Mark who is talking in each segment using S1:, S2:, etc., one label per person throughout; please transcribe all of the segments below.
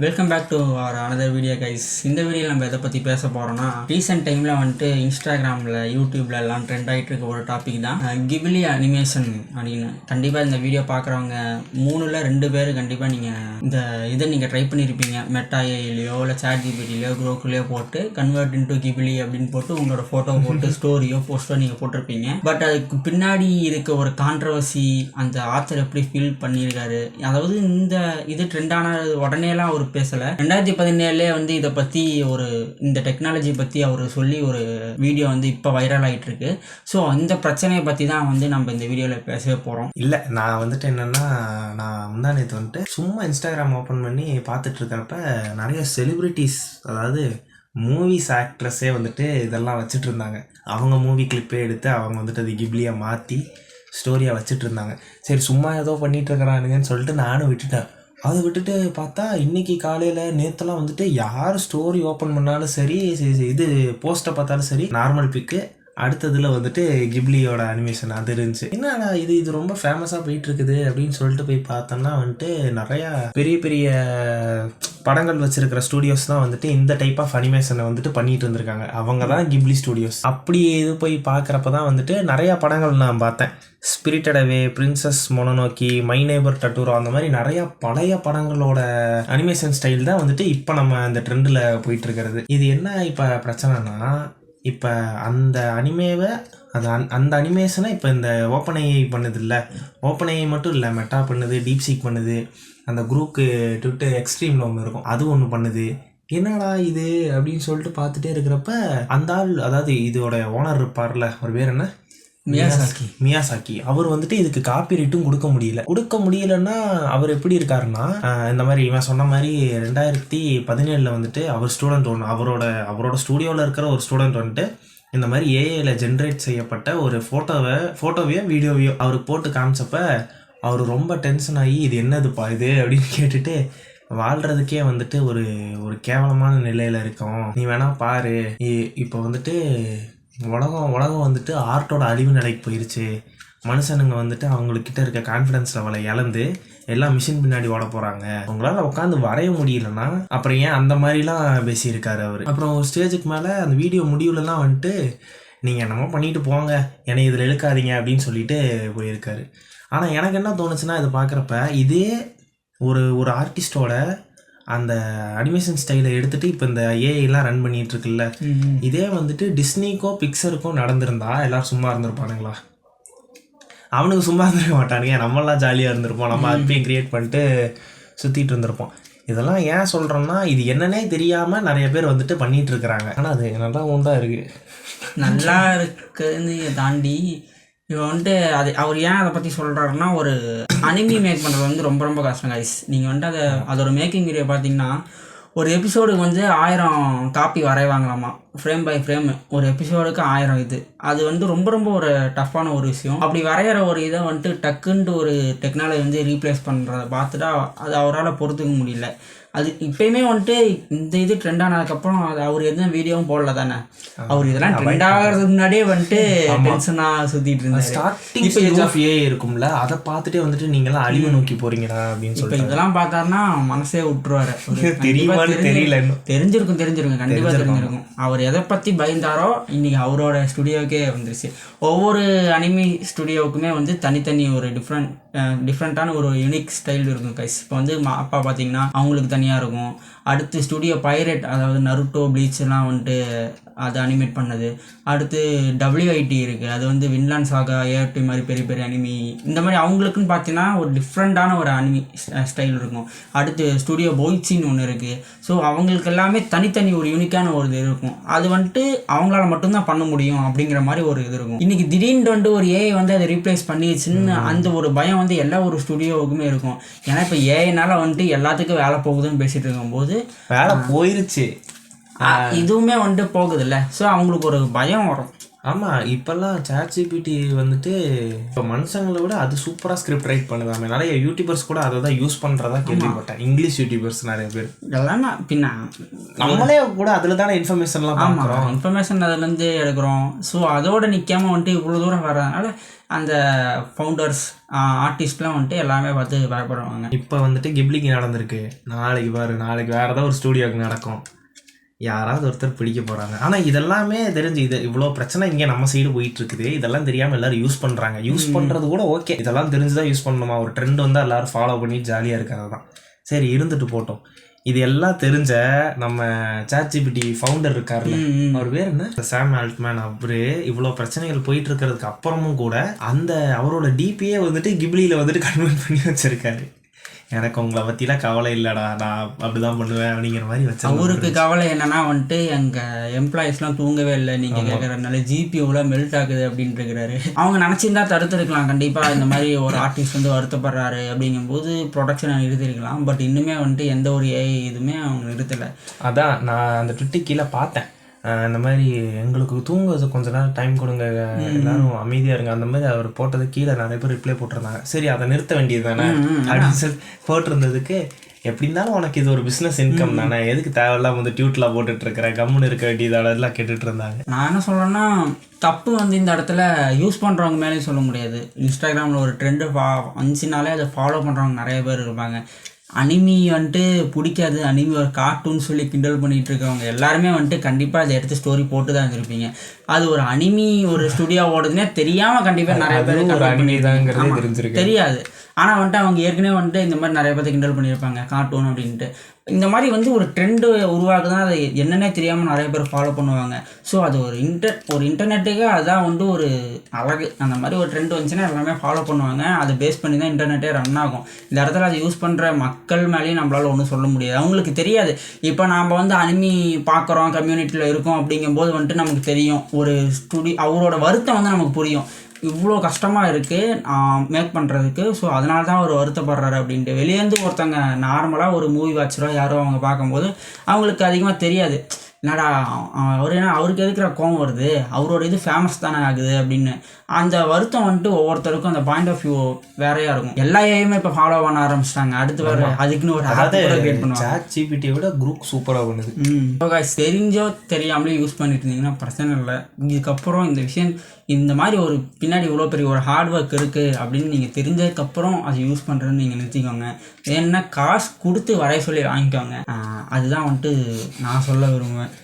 S1: Welcome back to our another video guys. இந்த வீடியோவில் நம்ம எதை பற்றி பேச போகிறோம்னா, ரீசெண்ட் டைமில் வந்துட்டு இன்ஸ்டாகிராமில் யூடியூப்ல எல்லாம் ட்ரெண்ட் ஆகிட்டு இருக்க ஒரு டாபிக் தான் கிபிலி அனிமேஷன் அப்படின்னு. கண்டிப்பாக இந்த வீடியோ பார்க்குறவங்க 3-2 பேர் கண்டிப்பாக நீங்கள் இதை நீங்கள் ட்ரை பண்ணியிருப்பீங்க. மெட்டா ஏஐலையோ இல்லை சாட் ஜிபிடிலையோ குரோக்குலையோ போட்டு கன்வெர்ட் இன்டு கிபிலி அப்படின்னு போட்டு உங்களோட ஃபோட்டோ போட்டு ஸ்டோரியோ போஸ்ட்டோ நீங்கள் போட்டிருப்பீங்க. பட் அதுக்கு பின்னாடி இருக்க ஒரு கான்ட்ரவர்சி, அந்த ஆத்தர் எப்படி ஃபீல் பண்ணியிருக்காரு, அதாவது இது ட்ரெண்டான உடனேலாம் அவர் பேசலை. 2017 வந்து இதை பற்றி இந்த டெக்னாலஜி பற்றி அவர் சொல்லி ஒரு வீடியோ வந்து இப்போ வைரல் ஆகிட்டு இருக்கு. ஸோ இந்த பிரச்சனையை பற்றி தான் வந்து நம்ம இந்த வீடியோவில் பேசவே போகிறோம்.
S2: இல்லை, நான் வந்துட்டு என்னென்னா, நான் முந்தானேத்து வந்துட்டு சும்மா இன்ஸ்டாகிராம் ஓப்பன் பண்ணி பார்த்துட்டு இருக்கிறப்ப நிறைய செலிப்ரிட்டிஸ், அதாவது மூவிஸ் ஆக்ட்ரஸே வந்துட்டு இதெல்லாம் வச்சுட்டு இருந்தாங்க. அவங்க மூவி கிளிப்பே எடுத்து அவங்க வந்துட்டு அது கிப்லியாக மாற்றி ஸ்டோரியாக வச்சுட்டு இருந்தாங்க. சரி, சும்மா ஏதோ பண்ணிகிட்டு இருக்கிறானுங்கன்னு சொல்லிட்டு நானும் விட்டுட்டேன். அதை விட்டுட்டு பார்த்தா இன்றைக்கி காலையில் நேற்றுலாம் வந்துட்டு யார் ஸ்டோரி ஓப்பன் பண்ணாலும் சரி, இது போஸ்ட்டை பார்த்தாலும் சரி, நார்மல் பிக்கு, அடுத்ததில் வந்துட்டு கிப்லியோட அனிமேஷன் அது இருந்துச்சு. என்னடா இது ரொம்ப ஃபேமஸாக போயிட்டுருக்குது அப்படின்னு சொல்லிட்டு போய் பார்த்தோம்னா வந்துட்டு நிறையா பெரிய பெரிய படங்கள் வச்சிருக்கிற ஸ்டூடியோஸ் தான் வந்துட்டு இந்த டைப் ஆஃப் அனிமேஷனை வந்துட்டு பண்ணிட்டு இருந்திருக்காங்க. அவங்க தான் கிப்லி ஸ்டூடியோஸ். அப்படி இது போய் பார்க்குறப்ப தான் வந்துட்டு நிறையா படங்கள் நான் பார்த்தேன். Spirited away, princess Mononoke, my neighbour Totoro, அந்த மாதிரி நிறையா பழைய படங்களோட அனிமேஷன் ஸ்டைல் தான் வந்துட்டு இப்போ நம்ம அந்த ட்ரெண்டில் போயிட்டு இருக்கிறது. இது என்ன இப்போ பிரச்சனைனா, இப்போ அந்த அனிமேவை அந்த அனிமேஷனை இப்போ இந்த ஓப்பன் ஏஐ பண்ணுது இல்லை, ஓப்பன் ஏஐ மட்டும் இல்லை, மெட்டா பண்ணுது, டீப்சீக் பண்ணுது, அந்த குரூக்கு ட்விட்டர் எக்ஸ்ட்ரீமில் ஒன்று இருக்கும், அது ஒன்று பண்ணுது. என்னடா இது அப்படின்னு சொல்லிட்டு பார்த்துட்டே இருக்கிறப்ப அந்த ஆள், அதாவது இதோட ஓனர் இருப்பார்ல, ஒரு பேர் என்ன, மியாசாக்கி, அவர் வந்துட்டு இதுக்கு காப்பி ரைட்டும் கொடுக்க முடியலன்னா அவர் எப்படி இருக்காருன்னா, இந்த மாதிரி இவன் சொன்ன மாதிரி 2017 வந்துட்டு அவர் ஸ்டூடெண்ட் ஒன்று, அவரோட ஸ்டூடியோவில் இருக்கிற ஒரு ஸ்டூடெண்ட் வந்துட்டு இந்த மாதிரி ஏஐயில் ஜென்ரேட் செய்யப்பட்ட ஒரு ஃபோட்டோவையோ வீடியோவையோ அவருக்கு போட்டு காமிச்சப்ப அவர் ரொம்ப டென்ஷன் ஆகி, இது என்னதுப்பா இது அப்படின்னு கேட்டுட்டு, வாழ்கிறதுக்கே வந்துட்டு ஒரு கேவலமான நிலையில் இருக்கோம், நீ வேணா பாரு, இப்போ வந்துட்டு உலகம் வந்துட்டு ஆர்ட்டோட அழிவு நிலைக்கு போயிடுச்சு, மனுஷனுங்க வந்துட்டு அவங்கக்கிட்ட இருக்க கான்ஃபிடன்ஸ் லெவலை இழந்து எல்லாம் மிஷின் பின்னாடி ஓட போகிறாங்க, அவங்களால உட்காந்து வரைய முடியலன்னா அப்புறம் ஏன் அந்த மாதிரிலாம் பேசியிருக்காரு அவர். அப்புறம் ஒரு ஸ்டேஜுக்கு மேலே அந்த வீடியோ முடிவுலலாம் வந்துட்டு, நீங்கள் என்னமோ பண்ணிட்டு போங்க, என்னை இதில் இழுக்காதீங்க அப்படின்னு சொல்லிட்டு போயிருக்காரு. ஆனால் எனக்கு என்ன தோணுச்சுன்னா, இதை பார்க்குறப்ப இதே ஒரு ஆர்டிஸ்டோட அந்த அனிமேஷன் ஸ்டைலை எடுத்துகிட்டு இப்போ இந்த ஏஐலாம் ரன் பண்ணிகிட்டு இருக்குல்ல, இதே வந்துட்டு டிஸ்னிக்கோ பிக்சருக்கோ நடந்திருந்தா எல்லோரும் சும்மா இருந்திருப்பானுங்களா? அவனுக்கு சும்மா இருந்திருக்க மாட்டானுங்க, நம்மளாம் ஜாலியாக இருந்திருப்போம், நம்ம அப்பயும் க்ரியேட் பண்ணிட்டு சுற்றிட்டு இருந்திருப்போம். இதெல்லாம் ஏன் சொல்கிறோன்னா, இது என்னன்னே தெரியாமல் நிறைய பேர் வந்துட்டு பண்ணிகிட்டு இருக்கிறாங்க. ஆனால் அது நல்லா தான் இருக்குது,
S1: நல்லா இருக்குன்னு தாண்டி இப்போ வந்துட்டு அவர் ஏன் அதை பற்றி சொல்கிறாருன்னா, ஒரு அனிமி மேக் பண்ணுறது வந்து ரொம்ப ரொம்ப கஷ்டம் கைஸ். நீங்கள் வந்துட்டு அதோட மேக்கிங் வீடியோ பார்த்தீங்கன்னா, ஒரு எபிசோடுக்கு வந்து 1000 காப்பி வரைவாங்களாமா, ஃப்ரேம் பை ஃப்ரேம், ஒரு எபிசோடுக்கு 1000 இது. அது வந்து ரொம்ப ரொம்ப ஒரு டஃப்பான ஒரு விஷயம். அப்படி வரைகிற ஒரு இதை வந்துட்டு டக்குன்ட்டு ஒரு டெக்னாலஜி வந்து ரீப்ளேஸ் பண்ணுறத பார்த்துட்டா அது அவரால் பொறுத்துக்க முடியல. அது இப்போயுமே வந்துட்டு இந்த இது ட்ரெண்ட் ஆனதுக்கப்புறம் அது அவர் எதுவும் வீடியோவும் போடல தானே. அவர் இதெல்லாம் ட்ரெண்ட் ஆகிறதுக்கு முன்னாடியே வந்துட்டு டென்ஷனாக சுற்றிட்டு இருந்தார்.
S2: ஸ்டார்டிங் ஸ்டேஜ் ஆஃப் ஏஐ இருக்கும்ல, அதை பார்த்துட்டே வந்துட்டு நீங்களாம் அழிவு நோக்கி போகிறீங்களா அப்படின்னு சொல்லி இப்போ
S1: இதெல்லாம் பார்த்தாருன்னா மனசே விட்டுருவாரு.
S2: தெரியல,
S1: தெரிஞ்சிருக்கும் கண்டிப்பாக தெரிஞ்சிருக்கும். அவர் எதை பற்றி பயந்தாரோ இன்னைக்கு அவரோட ஸ்டுடியோவுக்கே வந்துருச்சு. ஒவ்வொரு அனிமி ஸ்டுடியோவுக்குமே வந்து தனித்தனி ஒரு டிஃப்ரெண்ட்டான ஒரு யூனிக் ஸ்டைல் இருக்கும் கைஸ். இப்போ வந்து அப்பா பார்த்தீங்கன்னா அவங்களுக்கு தனியாக இருக்கும். அடுத்து ஸ்டுடியோ பைரேட், அதாவது நருட்டோ, ப்ளீச்லாம் வந்துட்டு அது அனிமேட் பண்ணது. அடுத்து WIT இருக்குது, அது வந்து வின்லாண்ட் சாகா, AFT மாதிரி பெரிய பெரிய அனிமி, இந்த மாதிரி அவங்களுக்குன்னு பார்த்தீங்கன்னா ஒரு டிஃப்ரெண்ட்டான ஒரு அனிமி ஸ்டைல் இருக்கும். அடுத்து ஸ்டுடியோ போய்ச்சின்னு ஒன்று இருக்குது. ஸோ அவங்களுக்கு எல்லாமே தனித்தனி ஒரு யூனிக்கான ஒரு இது இருக்கும். அது வந்துட்டு அவங்களால மட்டும்தான் பண்ண முடியும் அப்படிங்கிற மாதிரி ஒரு இது இருக்கும். இன்றைக்கி திடீர்னு வந்துட்டு ஒரு ஏஐ வந்து அதை ரீப்ளேஸ் பண்ணிடுச்சுன்னு அந்த ஒரு பயம் வந்து எல்லா ஒரு ஸ்டுடியோவுக்குமே இருக்கும். ஏன்னா இப்போ ஏஐனால வந்துட்டு எல்லாத்துக்கும் வேலை போகுதுன்னு பேசிகிட்டு இருக்கும்போது
S2: வேலை போயிருச்சு,
S1: இதுவுமே வந்துட்டு போகுது இல்லை. ஸோ அவங்களுக்கு ஒரு பயம் வரும்.
S2: ஆமாம், இப்போல்லாம் ChatGPT வந்துட்டு இப்போ மனுஷங்களை விட அது சூப்பராக ஸ்கிரிப்ட் ரைட் பண்ணுதாமே. நிறைய யூடியூபர்ஸ் கூட அதை தான் யூஸ் பண்ணுறதா கேள்விப்பட்டேன். இங்கிலீஷ் யூடியூபர்ஸ் நிறைய பேர்.
S1: இதெல்லாம் பின்ன
S2: நம்மளே கூட அதில் தானே இன்ஃபர்மேஷன்லாம் பார்க்குறோம்.
S1: இன்ஃபர்மேஷன் அதுலேருந்து எடுக்கிறோம். ஸோ அதோட நிற்காம வந்துட்டு இவ்வளோ தூரம் வர்றதுனால அந்த ஃபவுண்டர்ஸ் ஆர்டிஸ்ட்லாம் வந்துட்டு எல்லாமே பார்த்து பயப்படுவாங்க.
S2: இப்போ வந்துட்டு கிப்ளிக்கு நடந்திருக்கு, நாளைக்கு வேறு ஏதாவது ஒரு ஸ்டூடியோக்கு நடக்கும், யாராவது ஒருத்தர் பிடிக்க போகிறாங்க. ஆனால் இதெல்லாமே தெரிஞ்சு இது இவ்வளோ பிரச்சனை இங்கே நம்ம சைடு போயிட்டுருக்குது, இதெல்லாம் தெரியாமல் எல்லோரும் யூஸ் பண்ணுறாங்க. யூஸ் பண்ணுறது கூட ஓகே, இதெல்லாம் தெரிஞ்சு தான் யூஸ் பண்ணணுமா, ஒரு ட்ரெண்ட் வந்து எல்லோரும் ஃபாலோ பண்ணி ஜாலியாக இருக்கிறது தான். சரி, இருந்துட்டு போட்டோம். இது எல்லாம் தெரிஞ்ச நம்ம ChatGPT ஃபவுண்டர் இருக்காருல்ல, அவர் பேர் என்ன, சாம் ஆல்ட்மேன், அவரு இவ்வளோ பிரச்சனைகள் போயிட்டு இருக்கிறதுக்கு அப்புறமும் கூட அந்த அவரோட டிபியே வந்துட்டு கிப்ளியில் வந்துட்டு கன்வெர்ட் பண்ணி வச்சிருக்காரு. எனக்கு உங்களை பற்றிலாம் கவலை இல்லைடா, நான் அப்படிதான் பண்ணுவேன் அப்படிங்கிற மாதிரி வச்சு.
S1: அவருக்கு கவலை என்னன்னா வந்துட்டு எங்கள் எம்ப்ளாயிஸ்லாம் தூங்கவே இல்லை நீங்கள் கேட்குறதுனால ஜிபிஓவில் மெல்ட் ஆகுது அப்படின்ட்டு இருக்கிறாரு. அவங்க நினச்சிருந்தா தடுத்துருக்கலாம் கண்டிப்பாக. இந்த மாதிரி ஒரு ஆர்டிஸ்ட் வந்து வருத்தப்படுறாரு அப்படிங்கும்போது ப்ரொடக்ஷனை நிறுத்திருக்கலாம். பட் இன்னுமே வந்துட்டு எந்த ஒரு ஏஐ இதுவுமே அவங்க நிறுத்தலை.
S2: அதான் நான் அந்த ட்விட்டு கீழே பார்த்தேன், இந்த மாதிரி எங்களுக்கு தூங்குறது கொஞ்ச நேரம் டைம் கொடுங்க, எல்லாரும் அமைதியாக இருங்க, அந்த மாதிரி அவர் போட்டது கீழே நிறைய பேர் ரிப்ளை போட்டிருந்தாங்க. சரி, அதை நிறுத்த வேண்டியது தானே அப்படின்னு சொல்லி போட்டிருந்ததுக்கு, எப்படி இருந்தாலும் உனக்கு இது ஒரு பிஸ்னஸ் இன்கம் தானே, எதுக்கு தேவையில்லாம வந்து டியூட்லாம் போட்டுட்டு இருக்கிறேன், கம்முன்னு இருக்க வேண்டியதெல்லாம் கேட்டுட்டு இருந்தாங்க.
S1: நான் என்ன சொல்கிறேன்னா, தப்பு வந்து இந்த இடத்துல யூஸ் பண்ணுறவங்க மேலேயும் சொல்ல முடியாது. இன்ஸ்டாகிராமில் ஒரு ட்ரெண்டு வந்துச்சுனாலே அதை ஃபாலோ பண்ணுறவங்க நிறைய பேர் இருப்பாங்க. அனிமி வந்துட்டு பிடிக்காது, அனிமி ஒரு கார்ட்டூன் சொல்லி கிண்டல் பண்ணிகிட்டு இருக்கவங்க எல்லாருமே வந்துட்டு கண்டிப்பாக அதை எடுத்து ஸ்டோரி போட்டு தான் இருந்திருப்பீங்க. அது ஒரு அனிமி ஒரு ஸ்டுடியோ ஓடுதுன்னே தெரியாமல் கண்டிப்பாக நிறைய பேர் தெரியாது. ஆனால் வந்துட்டு அவங்க ஏற்கனவே வந்துட்டு இந்த மாதிரி நிறைய பேர் கிண்டல் பண்ணியிருப்பாங்க கார்ட்டூன் அப்படின்ட்டு. இந்த மாதிரி வந்து ஒரு ட்ரெண்டு உருவாக்குதான் அது என்னன்னே தெரியாமல் நிறைய பேர் ஃபாலோ பண்ணுவாங்க. ஸோ அது ஒரு இன்டர்நெட்டுக்கு அதுதான் வந்து ஒரு அழகு. அந்த மாதிரி ஒரு ட்ரெண்ட் வந்துச்சுன்னா எல்லாமே ஃபாலோ பண்ணுவாங்க. அதை பேஸ் பண்ணி தான் இன்டர்நெட்டே ரன் ஆகும். இந்த இடத்துல அதை யூஸ் பண்ணுற மக்கள் மேலேயும் நம்மளால் ஒன்றும் சொல்ல முடியாது. அவங்களுக்கு தெரியாது. இப்போ நாம் வந்து அனிமி பார்க்குறோம், கம்யூனிட்டியில் இருக்கோம் அப்படிங்கும்போது வந்துட்டு நமக்கு தெரியும், ஒரு அவரோட வருத்தம் வந்து நமக்கு புரியும். இவ்வளோ கஷ்டமாக இருக்குது மேக் பண்ணுறதுக்கு. ஸோ அதனால தான் அவர் வருத்தப்படுறாரு அப்படின்ட்டு. வெளியேருந்து ஒருத்தங்க நார்மலாக ஒரு மூவி வாட்சரோ யாரோ அவங்க பார்க்கும்போது அவங்களுக்கு அதிகமாக தெரியாது. என்னடா அவருக்கு எதுக்குற கோவம் வருது, அவரோட இது ஃபேமஸ் தானே ஆகுது அப்படின்னு. அந்த வருத்தம் வந்துட்டு ஒவ்வொருத்தருக்கும் அந்த பாயிண்ட் ஆஃப் வியூ வேறையாக இருக்கும். எல்லா ஏயுமே இப்போ ஃபாலோ பண்ண ஆரம்பிச்சிட்டாங்க. அடுத்து வர அதுக்குன்னு ஒரு கிரியேட் பண்ணுவாங்க.
S2: ChatGPT விட குரூப் சூப்பராக பண்ணுது.
S1: தெரிஞ்சோ தெரியாமலே யூஸ் பண்ணிட்டு இருந்தீங்கன்னா பிரச்சனை இல்லை. இதுக்கப்புறம் இந்த விஷயம் இந்த மாதிரி ஒரு பின்னாடி இவ்வளோ பெரிய ஒரு ஹார்ட் ஒர்க் இருக்குது அப்படின்னு நீங்கள் தெரிஞ்சதுக்கப்புறம் அதை யூஸ் பண்ணுறதுன்னு நீங்கள் நிறுத்திக்கோங்க. ஏன்னா காசு கொடுத்து வரைய சொல்லி வாங்கிக்கோங்க. அதுதான் வந்துட்டு நான் சொல்ல விரும்புவேன்.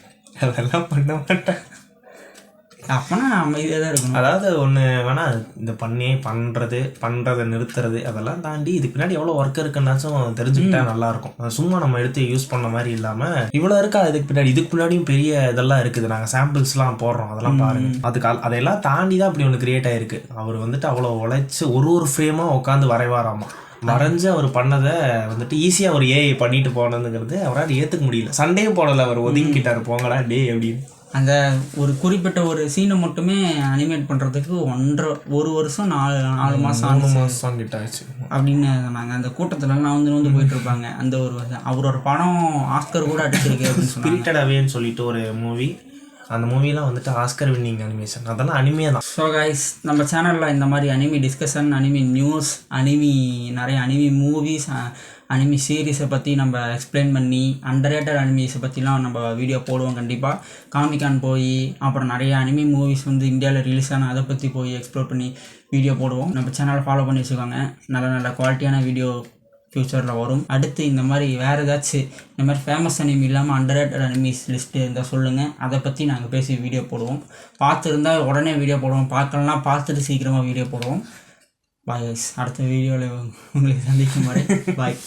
S2: அதெல்லாம் பண்ண மாட்டேன்.
S1: அப்போனா அமைதியாக தான் இருக்கணும்.
S2: அதாவது ஒன்று வேணால் இந்த பண்ணுறதை நிறுத்துறது அதெல்லாம் தாண்டி இதுக்கு பின்னாடி எவ்வளோ ஒர்க் இருக்குன்னாச்சும் தெரிஞ்சுக்கிட்டா நல்லாயிருக்கும். சும்மா நம்ம எடுத்து யூஸ் பண்ண மாதிரி இல்லாமல் இவ்வளோ இருக்கா இதுக்கு பின்னாடியும் பெரிய இதெல்லாம் இருக்குது. நாங்கள் சாம்பிள்ஸ்லாம் போடுறோம், அதெல்லாம் பாருங்கள். அதையெல்லாம் தாண்டி தான் அப்படி ஒன்று கிரியேட் ஆகிருக்கு. அவர் வந்துட்டு அவ்வளோ உழைச்சி ஒரு ஃப்ரேமாக உட்காந்து வரைவாராமா. வரைஞ்சு அவர் பண்ணதை வந்துட்டு ஈஸியாக ஒரு ஏஐ பண்ணிட்டு போனதுங்கிறது அவரால் ஏற்றுக்க முடியல. சண்டேயும் போடலை, அவர் ஒதுங்கிட்டார், போங்களா டே அப்படின்னு.
S1: அந்த ஒரு குறிப்பிட்ட ஒரு சீனை மட்டுமே அனிமேட் பண்ணுறதுக்கு ஒரு வருஷம் 4 மாதம்
S2: கிட்ட ஆச்சு
S1: அப்படின்னு சொன்னாங்க. அந்த கூட்டத்தில் நான் வந்து போயிட்டுருப்பாங்க. அந்த ஒரு அவரோட படம் ஆஸ்கர் கூட அடிச்சிருக்கு அப்படின்னு சொன்னாங்க.
S2: ஸ்பிரிட்டட் அவேன்னு சொல்லிட்டு ஒரு மூவி, அந்த மூவிலாம் வந்துட்டு ஆஸ்கர் வின்னிங் அனிமேஷன், அதெல்லாம் அனிமே தான்.
S1: ஸோ கைஸ், நம்ம சேனலில் இந்த மாதிரி அனிமி டிஸ்கஷன், அனிமி நியூஸ், நிறைய அனிமி மூவிஸ், அனிமி சீரீஸை பற்றி நம்ம எக்ஸ்பிளைன் பண்ணி அண்டர்ரேட்டட் அனிமீஸை பற்றிலாம் நம்ம வீடியோ போடுவோம் கண்டிப்பாக. காமிகான் போய் அப்புறம் நிறைய அனிமி மூவிஸ் வந்து இந்தியாவில் ரிலீஸ் ஆன அதை பற்றி போய் எக்ஸ்ப்ளோர் பண்ணி வீடியோ போடுவோம். நம்ம சேனலை ஃபாலோ பண்ணி வச்சுக்கோங்க. நல்ல குவாலிட்டியான வீடியோ ஃப்யூச்சரில் வரும். அடுத்து இந்த மாதிரி வேறு ஏதாச்சும் இந்த மாதிரி ஃபேமஸ் அனிமி இல்லாமல் அண்டர்ரேட்டட் அனிமீஸ் லிஸ்ட்டு இருந்தால் சொல்லுங்கள். அதை பற்றி நாங்கள் பேசி வீடியோ போடுவோம். பார்த்துருந்தால் உடனே வீடியோ போடுவோம், பார்க்கலாம் பார்த்துட்டு சீக்கிரமாக வீடியோ போடுவோம். பாய் கைஸ், அடுத்த வீடியோவில் உங்களை சந்திக்கும் வரை பாய்.